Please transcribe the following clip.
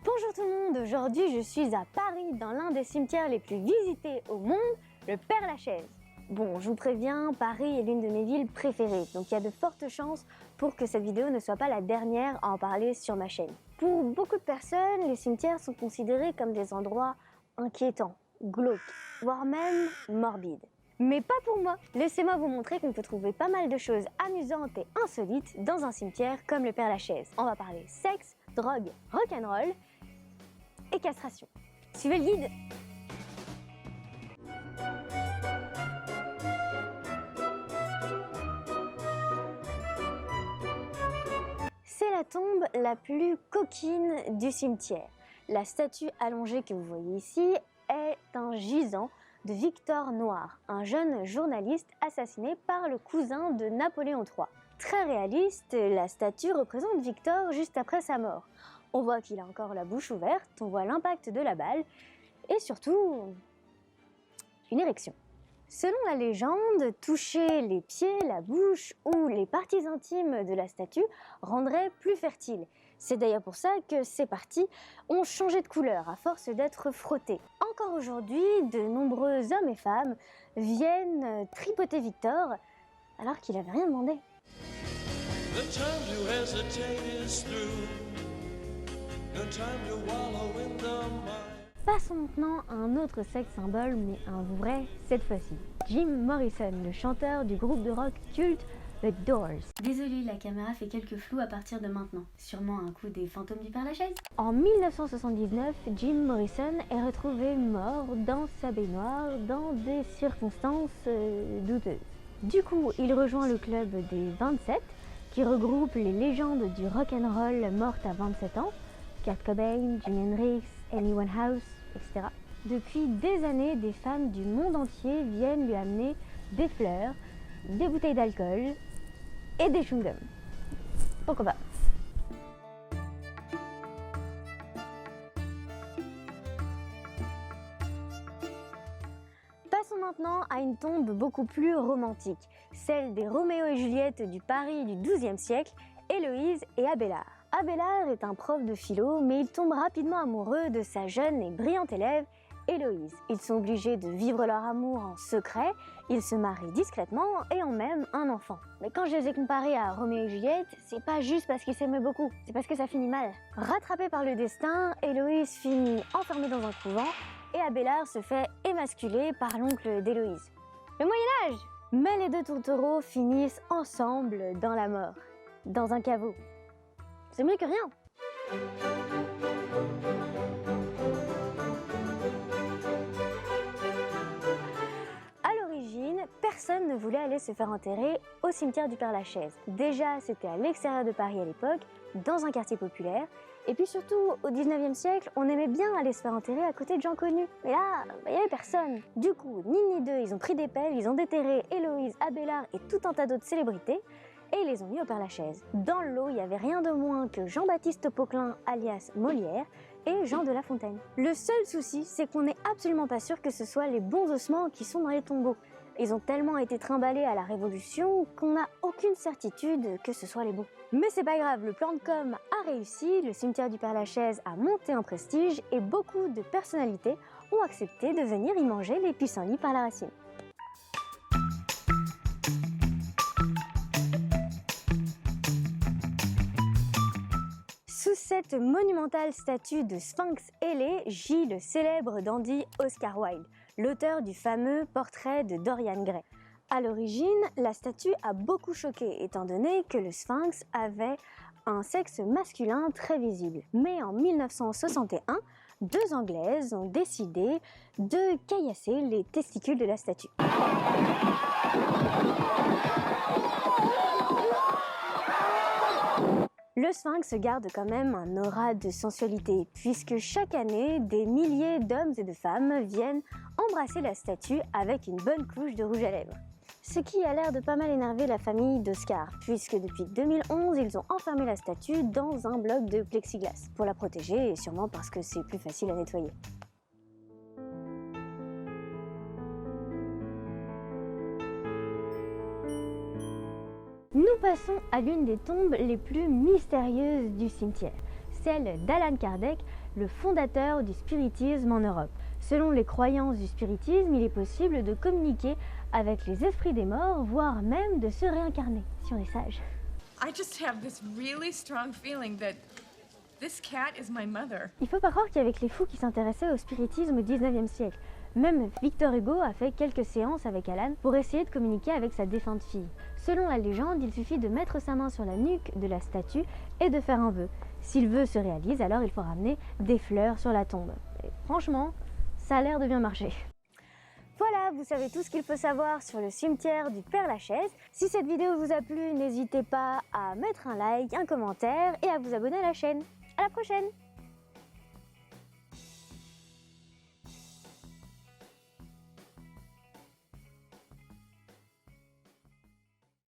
Bonjour tout le monde, aujourd'hui je suis à Paris dans l'un des cimetières les plus visités au monde, le Père-Lachaise. Bon, je vous préviens, Paris est l'une de mes villes préférées, donc il y a de fortes chances pour que cette vidéo ne soit pas la dernière à en parler sur ma chaîne. Pour beaucoup de personnes, les cimetières sont considérés comme des endroits inquiétants, glauques, voire même morbides. Mais pas pour moi. Laissez-moi vous montrer qu'on peut trouver pas mal de choses amusantes et insolites dans un cimetière comme le Père-Lachaise. On va parler sexe, drogue, rock'n'roll et castration. Suivez le guide. C'est la tombe la plus coquine du cimetière. La statue allongée que vous voyez ici est un gisant de Victor Noir, un jeune journaliste assassiné par le cousin de Napoléon III. Très réaliste, la statue représente Victor juste après sa mort. On voit qu'il a encore la bouche ouverte, on voit l'impact de la balle et surtout une érection. Selon la légende, toucher les pieds, la bouche ou les parties intimes de la statue rendrait plus fertile. C'est d'ailleurs pour ça que ces parties ont changé de couleur à force d'être frottées. Encore aujourd'hui, de nombreux hommes et femmes viennent tripoter Victor alors qu'il n'avait rien demandé. The time to hesitate is through. No time to wallow in the mire. Passons maintenant à un autre sex symbole, mais un vrai cette fois-ci. Jim Morrison, le chanteur du groupe de rock culte The Doors. Désolée, la caméra fait quelques flous à partir de maintenant. Sûrement un coup des fantômes du Père-Lachaise. En 1979, Jim Morrison est retrouvé mort dans sa baignoire dans des circonstances douteuses. Du coup, il rejoint le club des 27, qui regroupe les légendes du rock'n'roll mortes à 27 ans, Kurt Cobain, Jimi Hendrix, Amy Winehouse, etc. Depuis des années, des femmes du monde entier viennent lui amener des fleurs, des bouteilles d'alcool et des chewing-gums. Pourquoi pas? Passons maintenant à une tombe beaucoup plus romantique, celle des Roméo et Juliette du Paris du XIIe siècle, Héloïse et Abélard. Abélard est un prof de philo, mais il tombe rapidement amoureux de sa jeune et brillante élève, Héloïse. Ils sont obligés de vivre leur amour en secret, ils se marient discrètement et ont même un enfant. Mais quand je les ai comparés à Roméo et Juliette, c'est pas juste parce qu'ils s'aimaient beaucoup, c'est parce que ça finit mal. Rattrapée par le destin, Héloïse finit enfermée dans un couvent et Abélard se fait émasculer par l'oncle d'Héloïse. Le Moyen-Âge! Mais les deux tourtereaux finissent ensemble dans la mort, dans un caveau. C'est mieux que rien! À l'origine, personne ne voulait aller se faire enterrer au cimetière du Père-Lachaise. Déjà, c'était à l'extérieur de Paris à l'époque, dans un quartier populaire. Et puis surtout, au 19e siècle, on aimait bien aller se faire enterrer à côté de gens connus. Mais là, il n'y avait personne. Du coup, ni deux, ils ont pris des pelles, ils ont déterré Héloïse, Abélard et tout un tas d'autres célébrités. Et ils les ont mis au Père-Lachaise. Dans le lot, il n'y avait rien de moins que Jean-Baptiste Poquelin, alias Molière, et Jean de La Fontaine. Le seul souci, c'est qu'on n'est absolument pas sûr que ce soit les bons ossements qui sont dans les tombeaux. Ils ont tellement été trimballés à la Révolution qu'on n'a aucune certitude que ce soit les bons. Mais c'est pas grave, le plan de com a réussi, le cimetière du Père-Lachaise a monté en prestige et beaucoup de personnalités ont accepté de venir y manger les pissenlits par la racine. Sous cette monumentale statue de Sphinx ailé gît le célèbre dandy Oscar Wilde, l'auteur du fameux portrait de Dorian Gray. À l'origine, la statue a beaucoup choqué, étant donné que le Sphinx avait un sexe masculin très visible. Mais en 1961, deux Anglaises ont décidé de caillasser les testicules de la statue. Le Sphinx garde quand même un aura de sensualité, puisque chaque année, des milliers d'hommes et de femmes viennent embrasser la statue avec une bonne couche de rouge à lèvres. Ce qui a l'air de pas mal énerver la famille d'Oscar, puisque depuis 2011, ils ont enfermé la statue dans un bloc de plexiglas, pour la protéger et sûrement parce que c'est plus facile à nettoyer. Nous passons à l'une des tombes les plus mystérieuses du cimetière, celle d'Allan Kardec, le fondateur du spiritisme en Europe. Selon les croyances du spiritisme, il est possible de communiquer avec les esprits des morts, voire même de se réincarner, si on est sage. I just have this really strong feeling that this cat is my mother. Il faut pas croire qu'il y avait que les fous qui s'intéressaient au spiritisme au 19e siècle. Même Victor Hugo a fait quelques séances avec Alan pour essayer de communiquer avec sa défunte fille. Selon la légende, il suffit de mettre sa main sur la nuque de la statue et de faire un vœu. Si le vœu se réalise, alors il faut ramener des fleurs sur la tombe. Et franchement, ça a l'air de bien marcher. Voilà, vous savez tout ce qu'il faut savoir sur le cimetière du Père-Lachaise. Si cette vidéo vous a plu, n'hésitez pas à mettre un like, un commentaire et à vous abonner à la chaîne. À la prochaine!